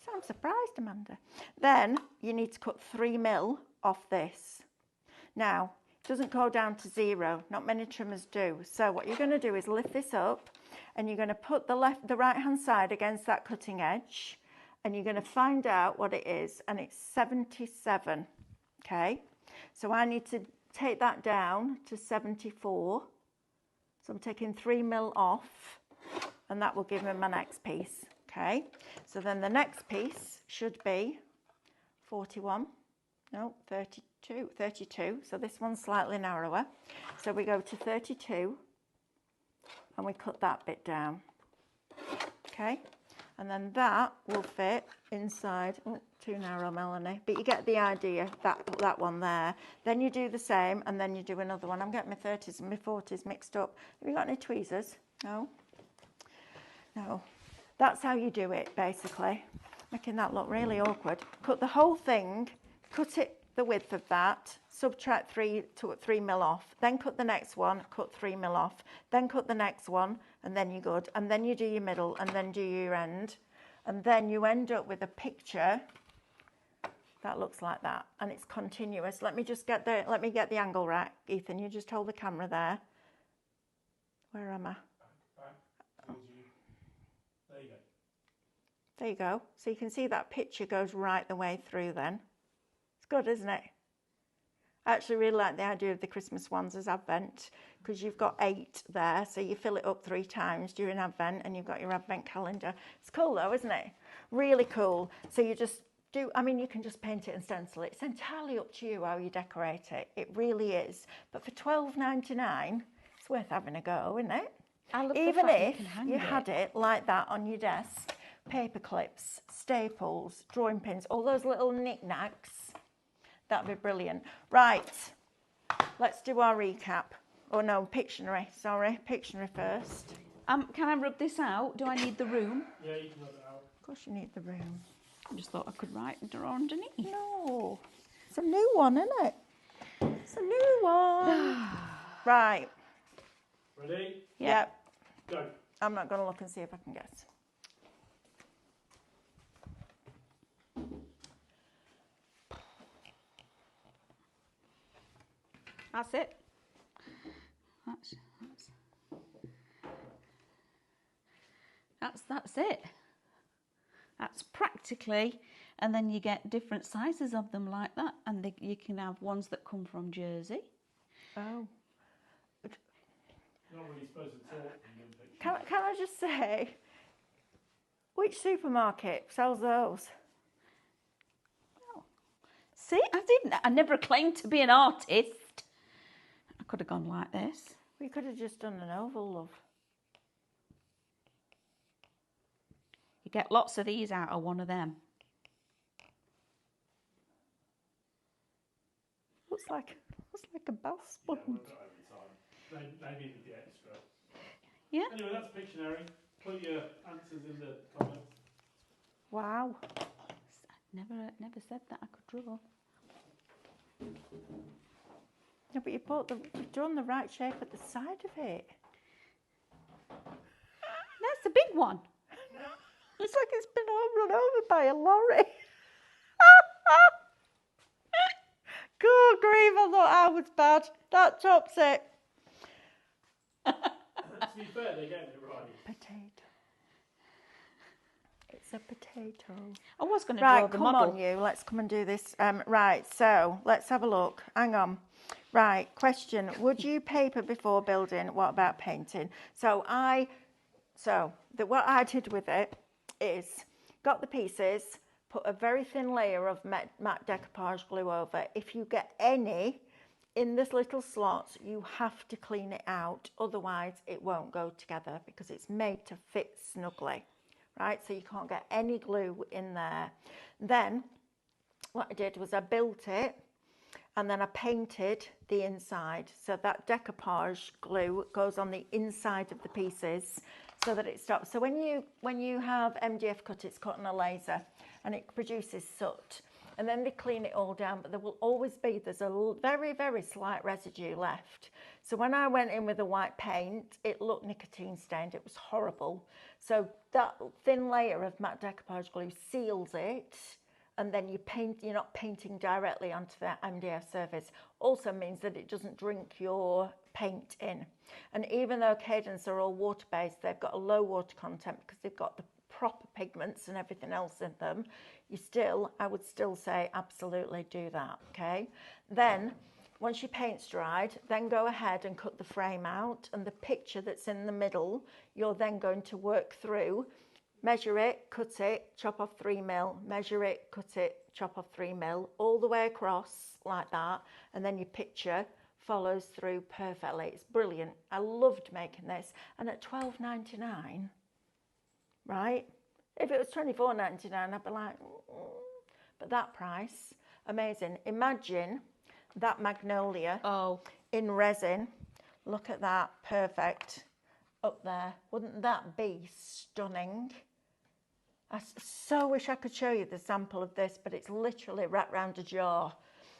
Speaker 1: So I'm surprised, Amanda. Then you need to cut 3mm off this. Now, it doesn't go down to 0. Not many trimmers do. So what you're going to do is lift this up, and you're going to put the right-hand side against that cutting edge, and you're going to find out what it is, and it's 77. Okay, so I need to take that down to 74. So I'm taking 3mm off, and that will give me my next piece. Okay, so then the next piece should be 41. No, 32. So this one's slightly narrower. So we go to 32, and we cut that bit down. Okay, and then that will fit inside. Oh, too narrow, Melanie. But you get the idea, that one there. Then you do the same, and then you do another one. I'm getting my 30s and my 40s mixed up. Have you got any tweezers? No? No. That's how you do it, basically. Making that look really awkward. Cut the whole thing, cut it the width of that, subtract 3mm off, then cut the next one, cut 3mm off, then cut the next one, and then you're good. And then you do your middle, and then do your end. And then you end up with a picture that looks like that, and it's continuous. Let me get the angle right. Ethan, you just hold the camera there. Where am I?
Speaker 2: Back towards you. There you go.
Speaker 1: There you go. So you can see that picture goes right the way through then. It's good, isn't it? I actually really like the idea of the Christmas ones as Advent because you've got 8 there, so you fill it up 3 times during Advent and you've got your Advent calendar. It's cool though, isn't it? Really cool. So you just do, I mean, you can just paint it and stencil it. It's entirely up to you how you decorate it. It really is. But for $12.99, it's worth having a go, isn't it?
Speaker 3: I love the
Speaker 1: Even
Speaker 3: fact you
Speaker 1: if
Speaker 3: can hang
Speaker 1: you
Speaker 3: it.
Speaker 1: had it like that on your desk, paper clips, staples, drawing pins, all those little knickknacks, that'd be brilliant. Right, let's do our recap. Oh no, Pictionary, sorry, Pictionary first.
Speaker 3: Can I rub this out? Do I need the room?
Speaker 2: Yeah, you can rub it out.
Speaker 1: Of course you need the room.
Speaker 3: I just thought I could write and draw underneath.
Speaker 1: No, it's a new one, isn't it? It's a new one. Right.
Speaker 2: Ready?
Speaker 1: Yep.
Speaker 2: Go.
Speaker 1: I'm not going to look and see if I can guess.
Speaker 3: That's it. That's it. That's practically, and then you get different sizes of them like that, and you can have ones that come from Jersey.
Speaker 1: Oh.
Speaker 2: Not really supposed to talk when you're doing pictures.
Speaker 1: Can I just say, which supermarket sells those?
Speaker 3: See, I never claimed to be an artist. I could have gone like this.
Speaker 1: We could have just done an oval, love.
Speaker 3: You get lots of these out of one of them.
Speaker 1: Looks like a bath
Speaker 2: Yeah,
Speaker 1: sponge.
Speaker 2: we've got every time. They needed the extra.
Speaker 3: Yeah.
Speaker 2: Anyway, that's Pictionary. Put your answers in the comments.
Speaker 1: Wow.
Speaker 3: Never said that I could draw.
Speaker 1: No, but you've drawn the right shape at the side of it.
Speaker 3: That's a big one.
Speaker 1: It's like it's been run over by a lorry. Good grief, I thought I was bad. That tops it.
Speaker 2: To be fair, they're getting it right.
Speaker 1: Potato. It's a potato.
Speaker 3: I was going to draw
Speaker 1: Right,
Speaker 3: the
Speaker 1: come
Speaker 3: model.
Speaker 1: on you. Let's come and do this. Right, so let's have a look. Hang on. Right, question. Would you paper before building? What about painting? What I did with it is got the pieces, put a very thin layer of matte decoupage glue over. If you get any in this little slots, you have to clean it out. Otherwise, it won't go together because it's made to fit snugly. Right, so you can't get any glue in there. Then what I did was I built it and then I painted the inside. So that decoupage glue goes on the inside of the pieces so that it stops. So when you have MDF cut, it's cut on a laser and it produces soot. And then they clean it all down, but there will always be, there's a very, very slight residue left. So when I went in with the white paint, it looked nicotine stained. It was horrible. So that thin layer of matte decoupage glue seals it, and then you're not painting directly onto the MDF surface. Also means that it doesn't drink your paint in. And even though Cadence are all water-based, they've got a low water content because they've got the proper pigments and everything else in them. I would still say absolutely do that, okay? Then, once your paint's dried, then go ahead and cut the frame out, and the picture that's in the middle, you're then going to work through, measure it, cut it, chop off 3mm, measure it, cut it, chop off 3mm, all the way across like that, and then your picture follows through perfectly. It's brilliant. I loved making this, and at $12.99, right? If it was $24.99, I'd be like, but that price, amazing. Imagine that magnolia in resin. Look at that, perfect, up there. Wouldn't that be stunning? I so wish I could show you the sample of this, but it's literally wrapped around a jar.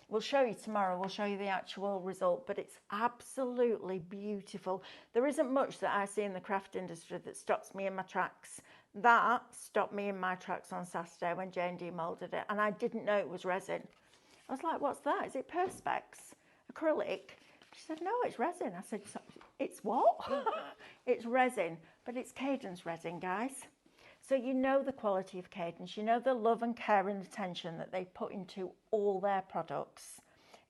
Speaker 1: We'll show you tomorrow, we'll show you the actual result, but it's absolutely beautiful. There isn't much that I see in the craft industry that stops me in my tracks. That stopped me in my tracks on Saturday when J&D moulded it, and I didn't know it was resin. I was like, what's that? Is it Perspex? Acrylic? She said, no, it's resin. I said, it's what? It's resin, but it's Cadence resin, guys. So you know the quality of Cadence, you know the love and care and attention that they put into all their products.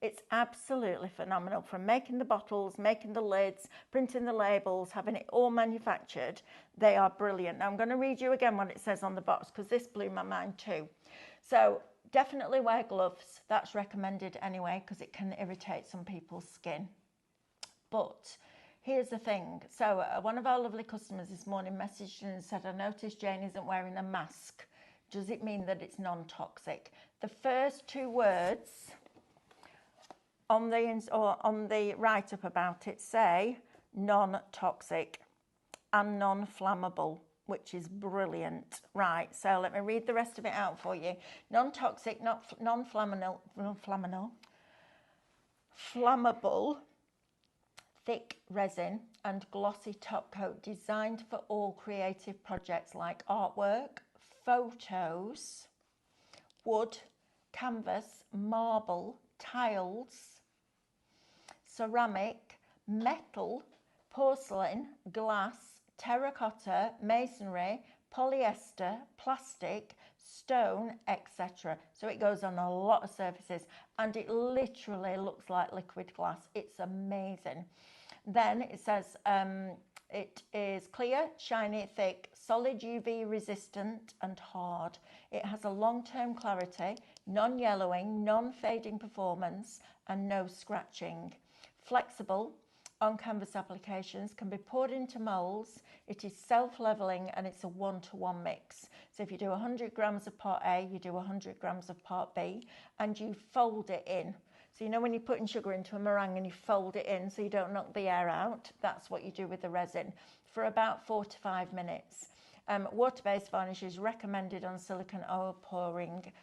Speaker 1: It's absolutely phenomenal. From making the bottles, making the lids, printing the labels, having it all manufactured, they are brilliant. Now I'm going to read you again what it says on the box, because this blew my mind too. So definitely wear gloves. That's recommended anyway, because it can irritate some people's skin. But here's the thing. So one of our lovely customers this morning messaged and said, I noticed Jane isn't wearing a mask. Does it mean that it's non-toxic? The first two words on the write-up about it say non-toxic and non-flammable, which is brilliant. Right, so let me read the rest of it out for you. Non-toxic, flammable, thick resin and glossy top coat, designed for all creative projects like artwork, photos, wood, canvas, marble, tiles, ceramic, metal, porcelain, glass, terracotta, masonry, polyester, plastic, stone, etc. So it goes on a lot of surfaces, and it literally looks like liquid glass. It's amazing. Then it says it is clear, shiny, thick, solid, UV resistant and hard. It has a long-term clarity, non-yellowing, non-fading performance and no scratching. Flexible, on-canvas applications, can be poured into moulds. It is self-leveling and it's a one-to-one mix. So if you do 100 grams of part A, you do 100 grams of part B, and you fold it in. So you know when you're putting sugar into a meringue and you fold it in so you don't knock the air out, that's what you do with the resin for about 4 to 5 minutes. Water-based varnish is recommended on silicone oil pouring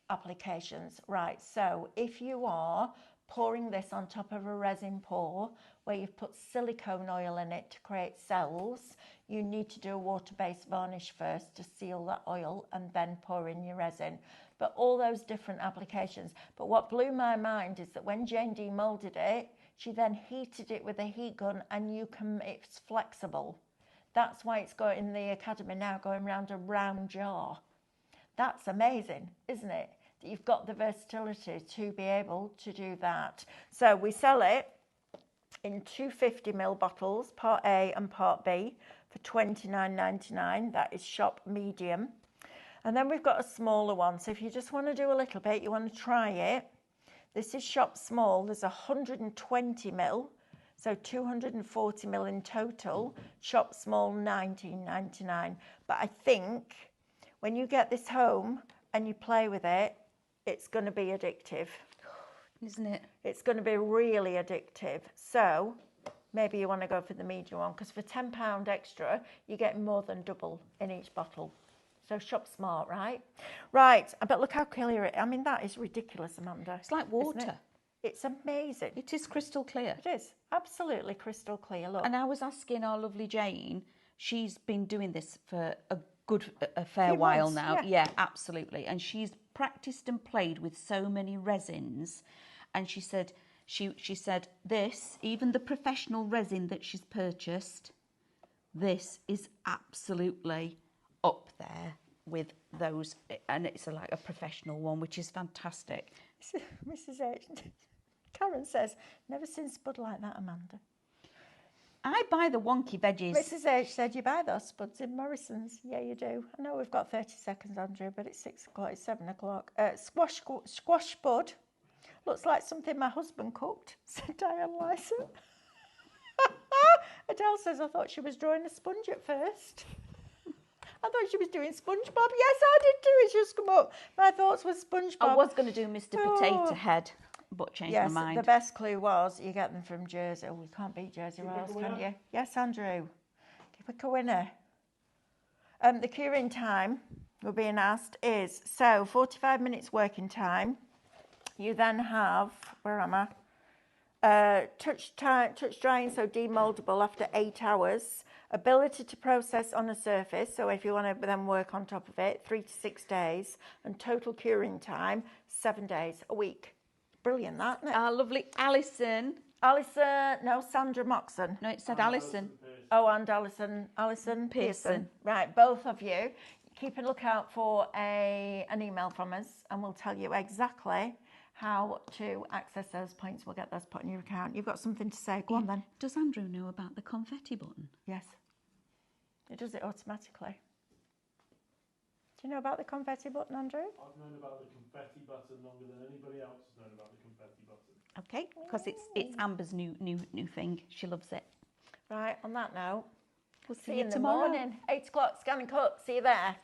Speaker 1: applications. Right, so if you are pouring this on top of a resin pour where you've put silicone oil in it to create cells, you need to do a water-based varnish first to seal that oil and then pour in your resin. But all those different applications. But what blew my mind is that when Jane demolded it, she then heated it with a heat gun, and it's flexible. That's why it's got in the Academy now going around a round jar. That's amazing, isn't it? That you've got the versatility to be able to do that. So we sell it in 250ml bottles, part A and part B, for $29.99. That is shop medium. And then we've got a smaller one. So if you just want to do a little bit, you want to try it. This is shop small. There's 120ml, so 240ml in total. Shop small, $19.99. But I think when you get this home and you play with it, it's going to be addictive.
Speaker 3: Isn't it?
Speaker 1: It's going to be really addictive. So maybe you want to go for the medium one, because for £10 extra, you get more than double in each bottle. So shop smart, right? Right, but look how clear it is. I mean, that is ridiculous, Amanda.
Speaker 3: It's like water.
Speaker 1: It's amazing.
Speaker 3: It is crystal clear.
Speaker 1: It is absolutely crystal clear. Look.
Speaker 3: And I was asking our lovely Jane, she's been doing this for a fair while
Speaker 1: months,
Speaker 3: now.
Speaker 1: yeah.
Speaker 3: Yeah, absolutely. And she's practiced and played with so many resins. And she said, she said this, even the professional resin that she's purchased, this is absolutely up there with those, and it's like a professional one, which is fantastic.
Speaker 1: Mrs. H. Karen says, never seen spud like that, Amanda.
Speaker 3: I buy the wonky veggies.
Speaker 1: Mrs. H said, you buy those spuds in Morrison's? Yeah, you do. I know we've got 30 seconds, Andrew, but it's 6 o'clock, it's 7 o'clock. Squash spud. Looks like something my husband cooked, said Diane Lyson. Adele says, I thought she was drawing a sponge at first. I thought she was doing SpongeBob. Yes, I did too. It's just come up. My thoughts were SpongeBob.
Speaker 3: I was going to do Mr. Potato Head, but changed my mind.
Speaker 1: Yes, the best clue was you get them from Jersey. Oh, we can't beat Jersey Rolls, can you? Yes, Andrew. Pick a winner. The curing time, we're being asked, is 45 minutes working time. You then have, where am I? Touch drying, so demoldable after 8 hours. Ability to process on a surface, so if you want to then work on top of it, 3 to 6 days. And total curing time, 7 days, a week. Brilliant, that, isn't it?
Speaker 3: Our lovely Alison.
Speaker 1: Sandra Moxon.
Speaker 3: No, it said Alison.
Speaker 1: Oh, and Alison Pearson. Right, both of you. Keep a lookout for an email from us, and we'll tell you exactly how to access those points. We'll get those put in your account. You've got something to say. Go on then.
Speaker 3: Does Andrew know about the confetti button?
Speaker 1: Yes. It does it automatically. Do you know about the confetti button, Andrew?
Speaker 2: I've known about the confetti button longer than anybody else has known about the confetti button.
Speaker 3: Okay, because it's Amber's new thing. She loves it.
Speaker 1: Right, on that note,
Speaker 3: We'll
Speaker 1: see you in the morning. 8 o'clock, scan and cut. See you there.